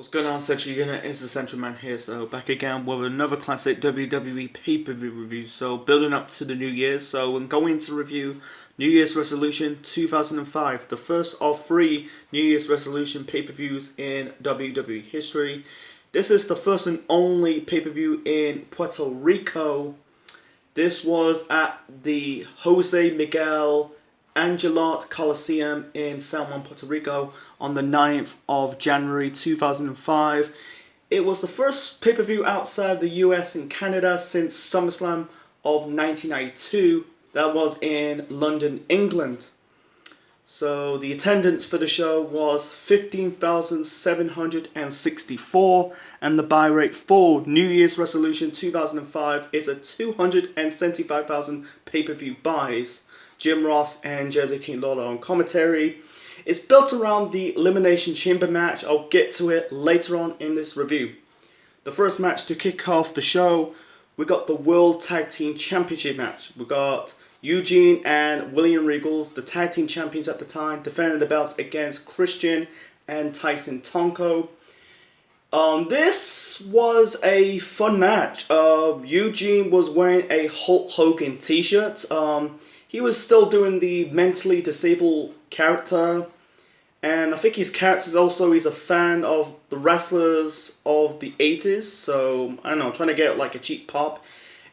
What's going on, Central Unit? It's the Central Man here, so back again with another classic WWE pay-per-view review. So building up to the New Year, so I'm going to review New Year's Resolution 2005, the first of 3 New Year's Resolution pay-per-views in WWE history. This is the first and only pay-per-view in Puerto Rico. This was at the Jose Miguel Angelotti Coliseum in San Juan, Puerto Rico on the 9th of January 2005. It was the first pay-per-view outside the US and Canada since SummerSlam of 1992. That was in London, England. So the attendance for the show was 15,764, and the buy rate for New Year's Resolution 2005 is a 275,000 pay-per-view buys. Jim Ross and Jerry King Lawler on commentary. It's built around the Elimination Chamber match. I'll get to it later on in this review. The first match to kick off the show, we got the World Tag Team Championship match. We got Eugene and William Regals, the tag team champions at the time, defending the belts against Christian and Tyson Tonko. This was a fun match. Eugene was wearing a Hulk Hogan t-shirt. He was still doing the mentally disabled character, and I think his character is also, he's a fan of the wrestlers of the 80s, so I don't know, trying to get like a cheap pop.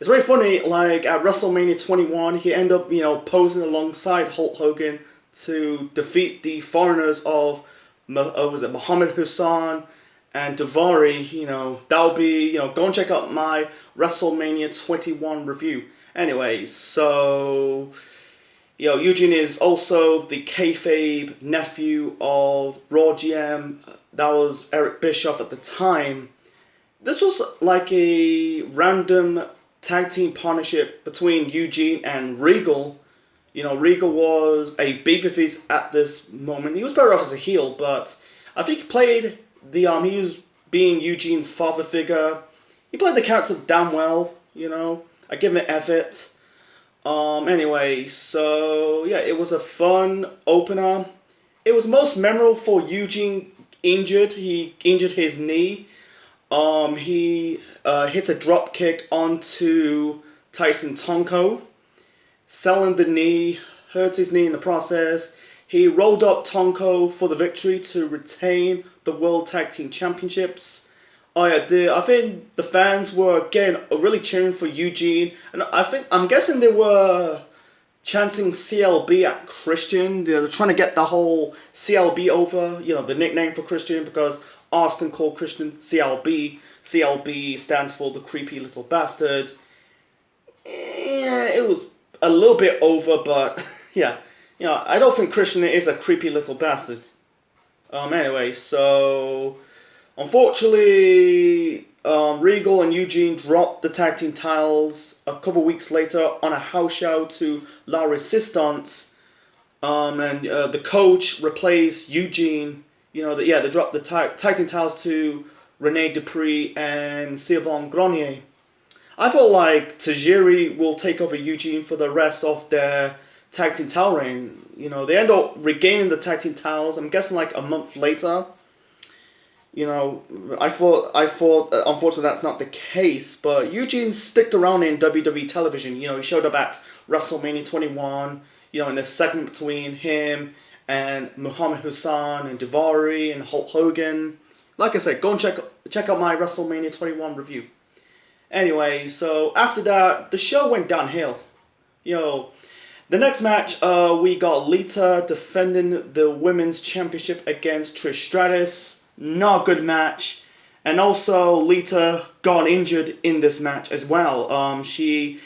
It's very funny, like at WrestleMania 21, he ended up, posing alongside Hulk Hogan to defeat the foreigners of, was it Muhammad Hassan and Daivari. That'll be, go and check out my WrestleMania 21 review. Anyways, so, Eugene is also the kayfabe nephew of Raw GM. That was Eric Bischoff at the time. This was like a random tag team partnership between Eugene and Regal. Regal was a babyface at this moment. He was better off as a heel, but I think he played he was being Eugene's father figure. He played the character damn well, I give him an effort. Anyway, so yeah, it was a fun opener. It was most memorable for Eugene injured. He injured his knee. He hit a drop kick onto Tyson Tonko, selling the knee, hurt his knee in the process. He rolled up Tonko for the victory to retain the World Tag Team Championships. Oh yeah, I think the fans were again really cheering for Eugene, and I'm guessing they were chanting CLB at Christian. They're trying to get the whole CLB over, the nickname for Christian, because Austin called Christian CLB. CLB stands for the creepy little bastard. Yeah, it was a little bit over, but yeah, I don't think Christian is a creepy little bastard. Anyway, so unfortunately, Regal and Eugene dropped the tag team titles a couple weeks later on a house show to La Resistance, and the coach replaced Eugene. They dropped the tag team titles to Rene Dupree and Sylvain Grenier. I felt like Tajiri will take over Eugene for the rest of their tag team title reign. They end up regaining the tag team titles, I'm guessing like a month later. I thought unfortunately that's not the case, but Eugene sticked around in WWE television. He showed up at WrestleMania 21, in the segment between him and Muhammad Hassan and Daivari and Hulk Hogan. Like I said, go and check out my WrestleMania 21 review. Anyway, so after that, the show went downhill. The next match, we got Lita defending the Women's Championship against Trish Stratus. Not a good match. And also, Lita got injured in this match as well. She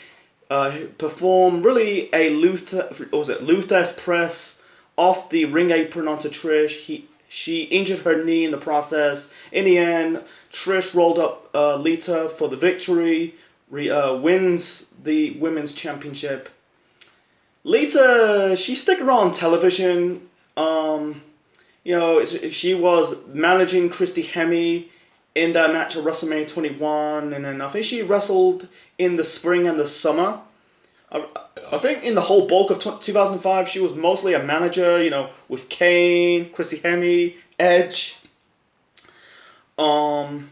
performed really a Luther's press off the ring apron onto Trish. She injured her knee in the process. In the end, Trish rolled up Lita for the victory, wins the Women's Championship. Lita, she stuck around television. She was managing Christy Hemme in that match at WrestleMania 21, and then I think she wrestled in the spring and the summer. I think in the whole bulk of 2005, she was mostly a manager, with Kane, Christy Hemme, Edge.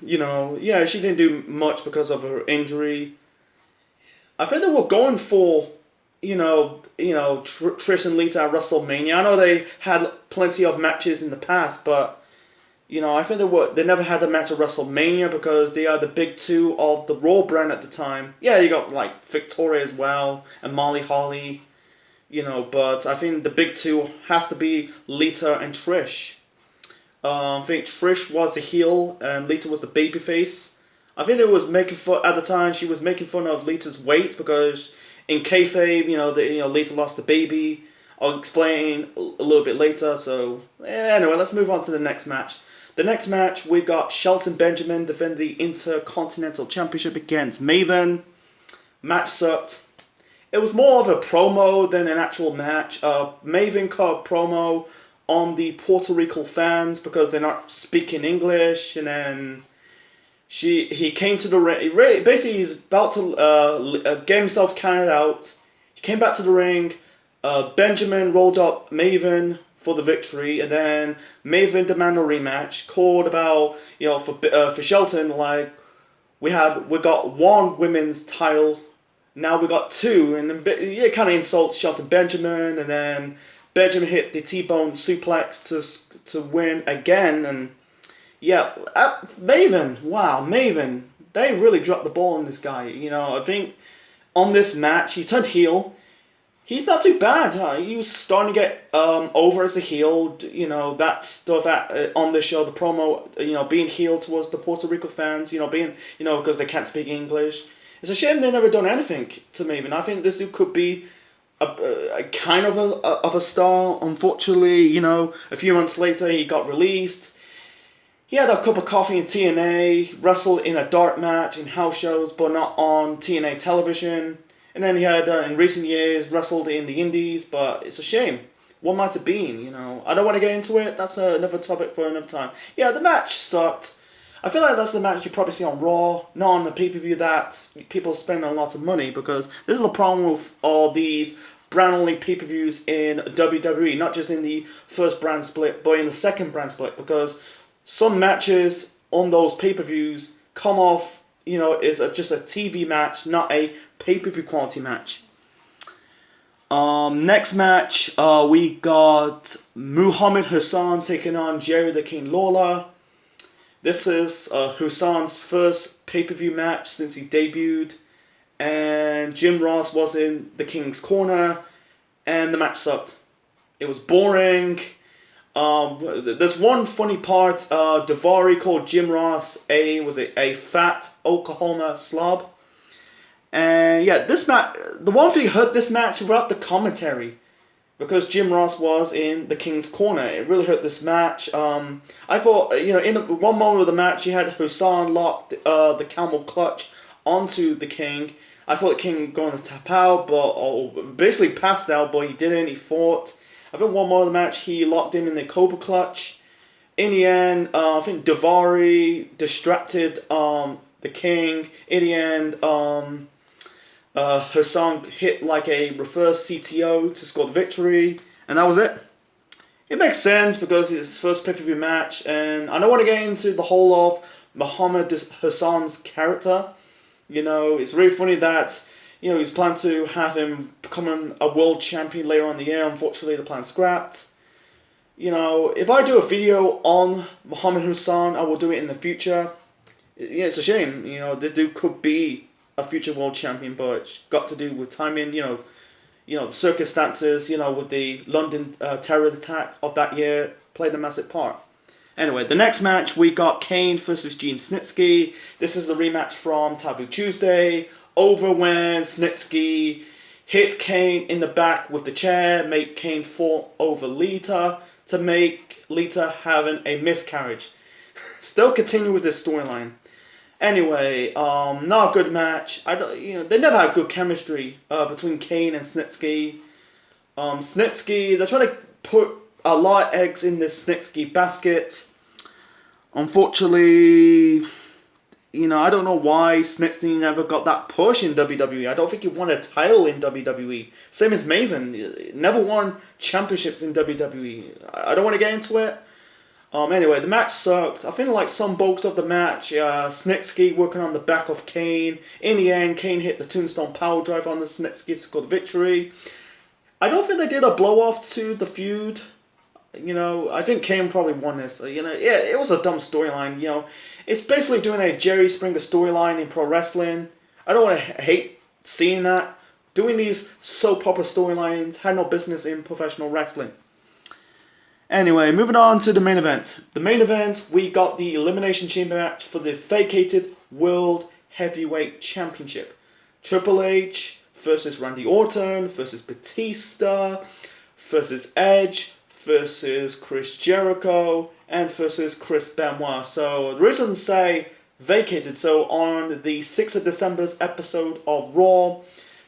Yeah, she didn't do much because of her injury. I think they were going for, Trish and Lita at WrestleMania. I know they had plenty of matches in the past, but I think they never had a match at WrestleMania because they are the big two of the Raw brand at the time. Yeah, you got like Victoria as well and Molly Holly, but I think the big two has to be Lita and Trish. I think Trish was the heel and Lita was the babyface. I think it was making fun at the time. She was making fun of Lita's weight because in kayfabe, Lita lost the baby. I'll explain a little bit later. So anyway, let's move on to the next match. The next match we got Shelton Benjamin defending the Intercontinental Championship against Maven. Match sucked. It was more of a promo than an actual match. Maven cut a promo on the Puerto Rico fans because they're not speaking English, and then he came to the ring. Basically, he's about to get himself counted out. He came back to the ring. Benjamin rolled up Maven for the victory, and then Maven demanded a rematch. Called about for Shelton, like we got one women's title, now we got two, and then it kind of insults Shelton Benjamin, and then Benjamin hit the T-bone suplex to win again, and yeah, Maven, wow, Maven, they really dropped the ball on this guy. I think on this match he turned heel. He's not too bad, huh? He was starting to get over as a heel. That stuff on the show, the promo. Being heel towards the Puerto Rico fans. Because they can't speak English. It's a shame they never done anything to Maven. I think this dude could be a kind of a star. Unfortunately, a few months later he got released. He had a cup of coffee in TNA, wrestled in a dark match in house shows, but not on TNA television. And then he had, in recent years, wrestled in the indies, but it's a shame. What might have been, I don't want to get into it. That's another topic for another time. Yeah, the match sucked. I feel like that's the match you probably see on Raw, not on the pay-per-view that people spend a lot of money, because this is the problem with all these brand-only pay-per-views in WWE, not just in the first brand split, but in the second brand split, because some matches on those pay-per-views come off, is just a TV match, not a pay-per-view quality match. Next match, we got Muhammad Hassan taking on Jerry the King Lawler. This is Hassan's first pay-per-view match since he debuted, and Jim Ross was in the King's corner, and the match sucked. It was boring. There's one funny part. Daivari called Jim Ross a fat Oklahoma slob. And yeah, this match, the one thing hurt this match about the commentary, because Jim Ross was in the King's corner. It really hurt this match. I thought, in one moment of the match, he had Hassan lock the camel clutch onto the King. I thought the King going to tap out, but basically passed out, but he didn't. He fought. I think one more of the match, he locked him in the Cobra clutch. In the end, I think Daivari distracted the King. In the end, Hassan hit like a reverse CTO to score the victory, and that was it. It makes sense because it's his first pay-per-view match, and I don't want to get into the whole of Muhammad Hassan's character. It's really funny that he's planned to have him becoming a world champion later on in the year. Unfortunately, the plan's scrapped. If I do a video on Muhammad Hassan, I will do it in the future. Yeah, it's a shame. The dude could be a future world champion, but it's got to do with timing. The circumstances. With the London terror attack of that year, played a massive part. Anyway, the next match we got Kane versus Gene Snitsky. This is the rematch from Taboo Tuesday. Over when Snitsky hit Kane in the back with the chair, make Kane fall over Lita to make Lita having a miscarriage. Still continue with this storyline. Anyway, not a good match. They never had good chemistry between Kane and Snitsky. Snitsky, they're trying to put a lot of eggs in this Snitsky basket. Unfortunately, I don't know why Snitsky never got that push in WWE. I don't think he won a title in WWE. Same as Maven, never won championships in WWE. I don't want to get into it. Anyway, the match sucked. I think like some bolts of the match, Snitsky working on the back of Kane. In the end, Kane hit the Tombstone Power Drive on the Snitsky to score the victory. I don't think they did a blow off to the feud. I think Kane probably won this. Yeah, it was a dumb storyline. It's basically doing a Jerry Springer storyline in pro wrestling. I don't want to hate seeing that. Doing these soap opera storylines had no business in professional wrestling. Anyway, moving on to the main event. The main event, we got the Elimination Chamber match for the vacated World Heavyweight Championship. Triple H versus Randy Orton versus Batista versus Edge versus Chris Jericho and versus Chris Benoit. So the reason say vacated, so on the 6th of December's episode of Raw,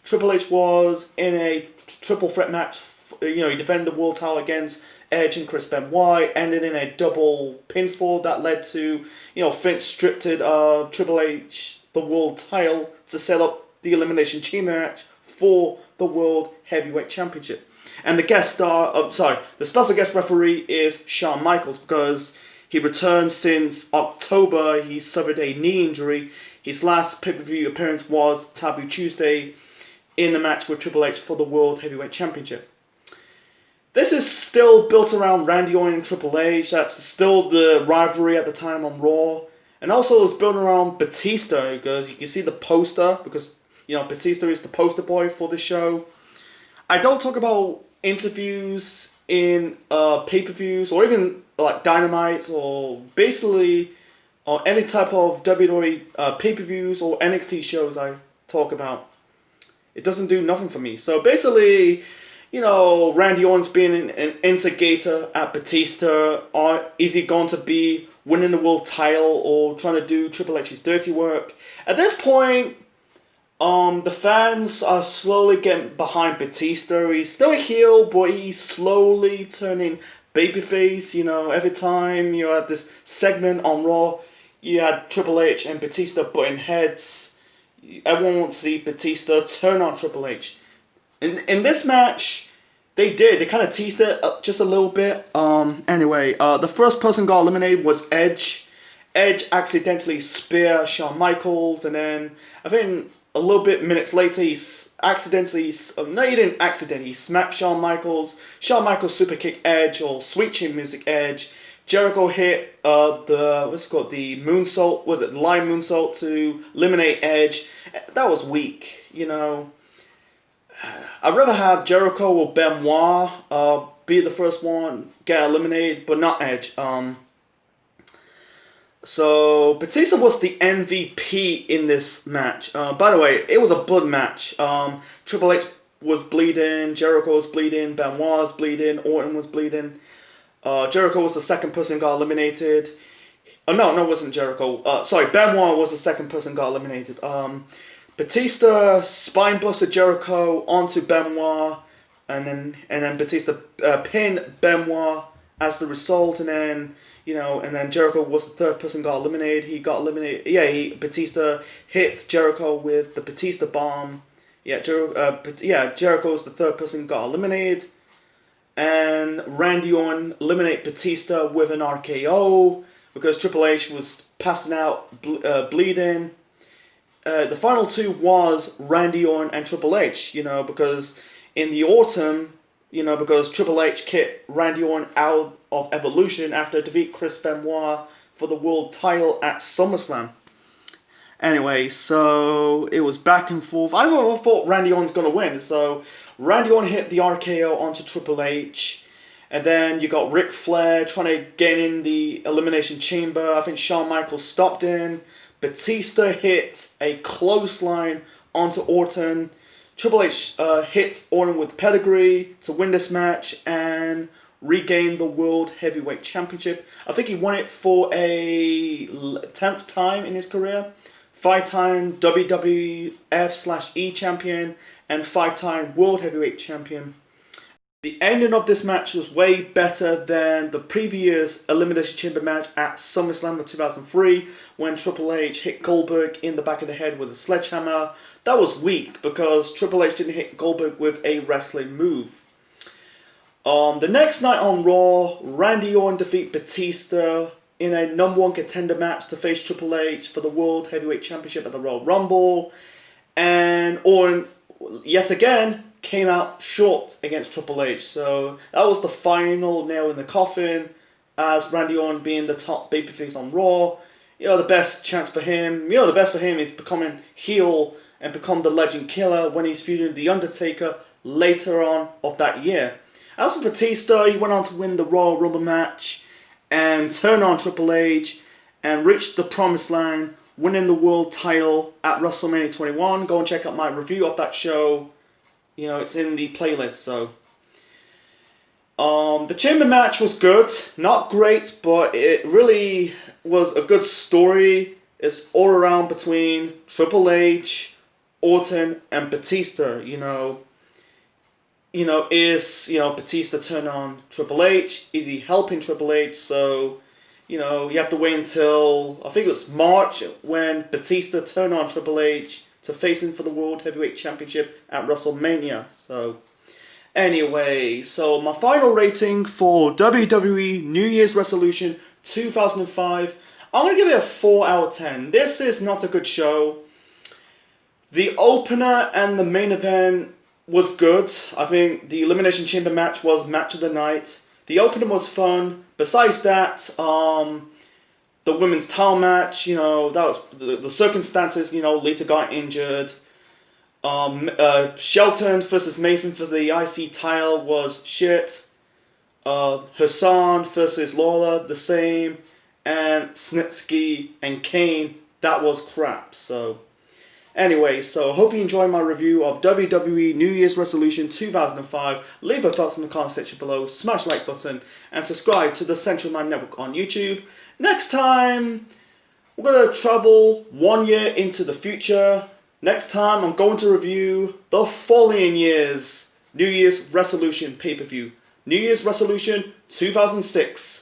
Triple H was in a triple threat match. He defended the world title against Edge and Chris Benoit, ended in a double pinfall that led to, Vince stripped Triple H the world title to set up the Elimination Chamber match for the World Heavyweight Championship. And the special guest referee is Shawn Michaels, because he returned since October. He suffered a knee injury. His last pay-per-view appearance was Taboo Tuesday in the match with Triple H for the World Heavyweight Championship. This is still built around Randy Orton and Triple H. That's still the rivalry at the time on Raw. And also it's built around Batista, because you can see the poster, because, Batista is the poster boy for the show. I don't talk about interviews in pay-per-views, or even like Dynamite, or basically any type of WWE pay-per-views or NXT shows I talk about. It doesn't do nothing for me. So basically, Randy Orton's being an instigator at Batista. Is he going to be winning the world title or trying to do Triple H's dirty work? At this point, the fans are slowly getting behind Batista. He's still a heel, but he's slowly turning babyface. Every time you had this segment on Raw, you had Triple H and Batista butting heads. Everyone wants to see Batista turn on Triple H. In this match, they kind of teased it just a little bit. Anyway, the first person got eliminated was Edge. Edge accidentally speared Shawn Michaels, and then I think a little bit minutes later, he didn't accidentally, he smacked Shawn Michaels. Shawn Michaels super kicked Edge, or sweet chin music Edge. Jericho hit the moonsault, line moonsault to eliminate Edge. That was weak, I'd rather have Jericho or Benoit be the first one get eliminated, but not Edge. So Batista was the MVP in this match. By the way, it was a blood match. Triple H was bleeding, Jericho was bleeding, Benoit was bleeding, Orton was bleeding. Jericho was the second person who got eliminated. No, it wasn't Jericho. Benoit was the second person who got eliminated. Batista spine busted Jericho onto Benoit, and then Batista pinned Benoit as the result, and then Jericho was the third person who got eliminated. He got eliminated. Batista hit Jericho with the Batista bomb. Jericho was the third person who got eliminated, and Randy Orton eliminated Batista with an RKO because Triple H was passing out, bleeding. The final two was Randy Orton and Triple H, because in the autumn, because Triple H kicked Randy Orton out of Evolution after defeat Chris Benoit for the world title at SummerSlam. Anyway, so it was back and forth. I thought Randy Orton's going to win, so Randy Orton hit the RKO onto Triple H, and then you got Ric Flair trying to get in the Elimination Chamber. I think Shawn Michaels stopped in. Batista hit a clothesline onto Orton. Triple H hit Orton with pedigree to win this match and regain the World Heavyweight Championship. I think he won it for a 10th time in his career. 5-time WWF/E champion and 5-time World Heavyweight Champion. The ending of this match was way better than the previous Elimination Chamber match at SummerSlam of 2003 when Triple H hit Goldberg in the back of the head with a sledgehammer. That was weak because Triple H didn't hit Goldberg with a wrestling move. The next night on Raw, Randy Orton defeat Batista in a #1 contender match to face Triple H for the World Heavyweight Championship at the Royal Rumble. And Orton, yet again, came out short against Triple H. So that was the final nail in the coffin, as Randy Orton being the top babyface on Raw. The best chance for him, the best for him is becoming heel and become the Legend Killer when he's feuding The Undertaker later on of that year. As for Batista, he went on to win the Royal Rumble match and turn on Triple H and reached the promised land, winning the world title at WrestleMania 21. Go and check out my review of that show. It's in the playlist. So, the Chamber match was good, not great, but it really was a good story. It's all around between Triple H, Orton, and Batista. Is Batista turn on Triple H? Is he helping Triple H? So, you have to wait until, I think it was March, when Batista turned on Triple H to face him for the World Heavyweight Championship at WrestleMania. So, anyway, so my final rating for WWE New Year's Resolution 2005, I'm going to give it a 4 out of 10. This is not a good show. The opener and the main event was good. I think the Elimination Chamber match was match of the night. The opener was fun. Besides that, the women's title match, that was the circumstances, Lita got injured. Shelton versus Nathan for the IC title was shit. Hassan versus Lawler, the same. And Snitsky and Kane, that was crap. So, anyway, so hope you enjoyed my review of WWE New Year's Resolution 2005. Leave your thoughts in the comment section below, smash the like button, and subscribe to the Central Man Network on YouTube. Next time, we're going to travel 1 year into the future. Next time, I'm going to review the following year's New Year's Resolution pay-per-view. New Year's Resolution 2006.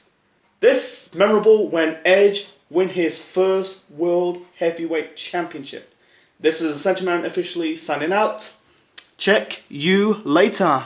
This memorable when Edge win his first World Heavyweight Championship. This is the Central Man officially signing out. Check you later.